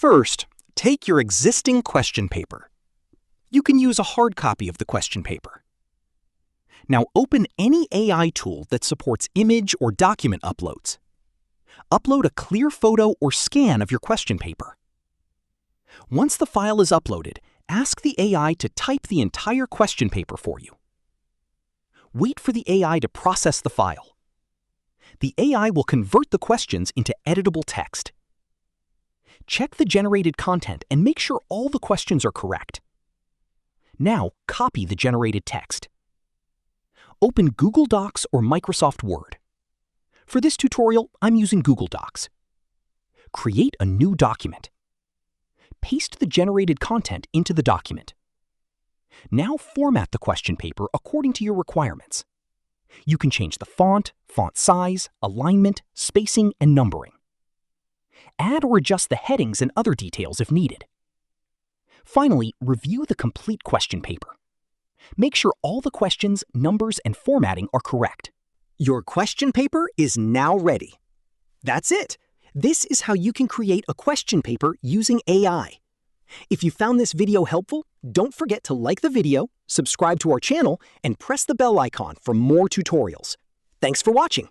First, take your existing question paper. You can use a hard copy of the question paper. Now open any AI tool that supports image or document uploads. Upload a clear photo or scan of your question paper. Once the file is uploaded, ask the AI to type the entire question paper for you. Wait for the AI to process the file. The AI will convert the questions into editable text. Check the generated content and make sure all the questions are correct. Now, copy the generated text. Open Google Docs or Microsoft Word. For this tutorial, I'm using Google Docs. Create a new document. Paste the generated content into the document. Now format the question paper according to your requirements. You can change the font size, alignment, spacing, and numbering. Add or adjust the headings and other details if needed. Finally, review the complete question paper. Make sure all the questions, numbers, and formatting are correct. Your question paper is now ready. That's it. This is how you can create a question paper using AI. If you found this video helpful, don't forget to like the video, subscribe to our channel, and press the bell icon for more tutorials. Thanks for watching.